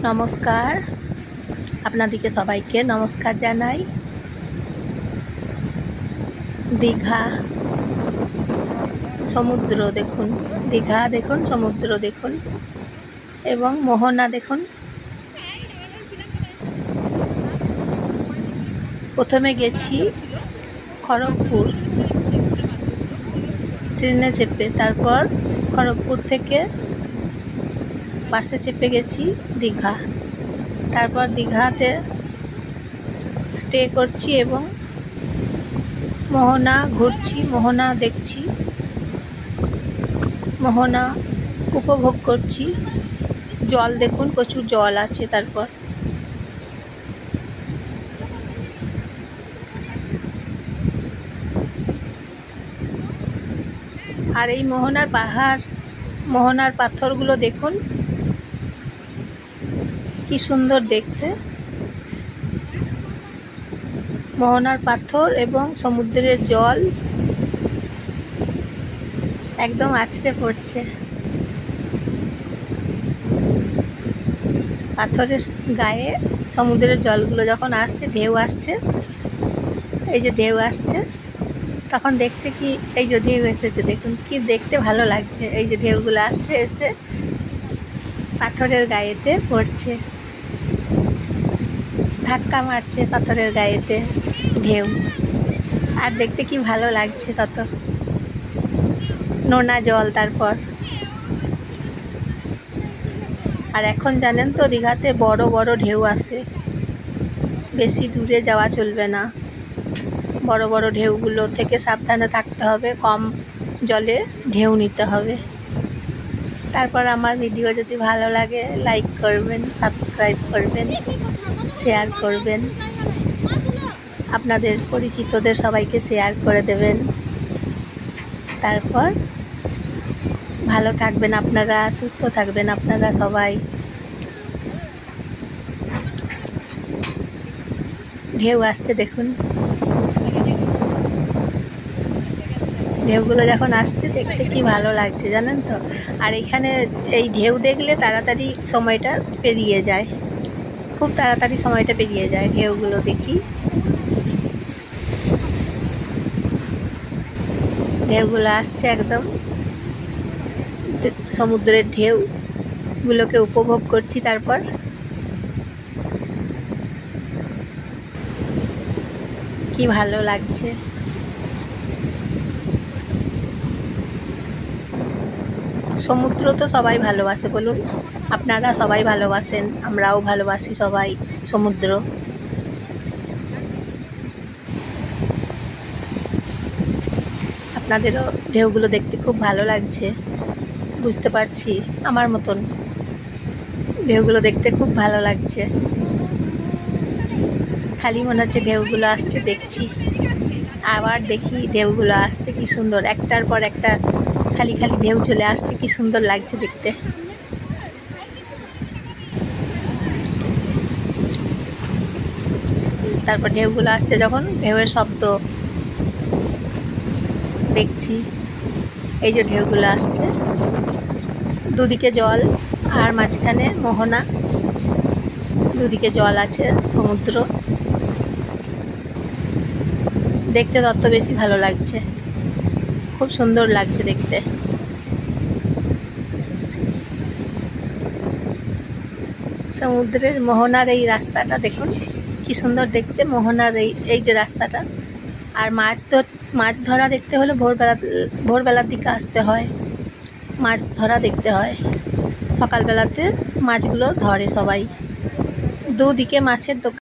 নমস্কার, আপনাদেরকে সবাইকে নমস্কার জানাই। দীঘা সমুদ্র দেখুন, দীঘা দেখুন, সমুদ্র দেখুন এবং মোহনা দেখুন। প্রথমে গেছি খড়গপুর ট্রেনে চেপে, তারপর খড়গপুর থেকে বাসে চেপে গেছি দীঘা। তারপর দীঘাতে স্টে করছি এবং মোহনা ঘুরছি, মোহনা দেখছি, মোহনা উপভোগ করছি। জল দেখুন, প্রচুর জল আছে। তারপর আর এই মোহনার পাহাড়, মোহনার পাথরগুলো দেখুন কি সুন্দর দেখতে। মোহনার পাথর এবং সমুদ্রের জল একদম আছড়ে পড়ছে। পাথরের গায়ে সমুদ্রের জলগুলো যখন আসছে, ঢেউ আসছে, এই যে ঢেউ আসছে, তখন দেখতে কি, এই যে ঢেউ এসেছে দেখুন, কি দেখতে ভালো লাগছে। এই যে ঢেউগুলো আসছে, এসে পাথরের গায়েতে পড়ছে, ধাক্কা মারছে পাথরের গায়েতে ঢেউ, আর দেখতে কি ভালো লাগছে কত নোনা জল। তারপর আর এখন জানেন তো, দীঘাতে বড় বড় ঢেউ আসে, বেশি দূরে যাওয়া চলবে না। বড় বড় ঢেউগুলো থেকে সাবধানে থাকতে হবে, কম জলে ঢেউ নিতে হবে। তারপর আমার ভিডিও যদি ভালো লাগে লাইক করবেন, সাবস্ক্রাইব করবেন, শেয়ার করবেন, আপনাদের পরিচিতদের সবাইকে শেয়ার করে দেবেন। তারপর ভালো থাকবেন আপনারা, সুস্থ থাকবেন আপনারা সবাই। ঢেউ আসছে দেখুন, ঢেউগুলো যখন আসছে দেখতে কি ভালো লাগছে জানেন তো। আর এখানে এই ঢেউ দেখলে তাড়াতাড়ি সময়টা পেরিয়ে যায়, খুব তাড়াতাড়ি সময়টা পেরিয়ে যায় ঢেউগুলো দেখি। ঢেউগুলো আসছে একদম, সমুদ্রের ঢেউগুলোকে উপভোগ করছি। তারপর কি ভালো লাগছে। সমুদ্র তো সবাই ভালোবাসে বলুন, আপনারা সবাই ভালোবাসেন, আমরাও ভালোবাসি সবাই সমুদ্র। আপনাদেরও ঢেউগুলো দেখতে খুব ভালো লাগছে, বুঝতে পারছি, আমার মতন ঢেউগুলো দেখতে খুব ভালো লাগছে। খালি মনে হচ্ছে ঢেউগুলো আসছে, দেখছি, আবার দেখি ঢেউগুলো আসছে, কি সুন্দর, একটার পর একটা খালি খালি ঢেউ চলে আসছে, কি সুন্দর লাগছে দেখতে। তারপর ঢেউগুলো আসছে যখন, ঢেউয়ের শব্দ দেখছি, এই যে ঢেউগুলো আসছে, দুদিকে জল আর মাঝখানে মোহনা, দুদিকে জল আছে, সমুদ্র দেখতে তত বেশি ভালো লাগছে, খুব সুন্দর লাগছে দেখতে। সমুদ্রের মোহনার এই রাস্তাটা দেখুন কি সুন্দর দেখতে, মোহনার এই যে রাস্তাটা। আর মাছ ধরা দেখতে হলে ভোরবেলার দিকে আসতে হয়, মাছ ধরা দেখতে হয়। সকালবেলাতে মাছগুলো ধরে সবাই, দুদিকে মাছের দোকান।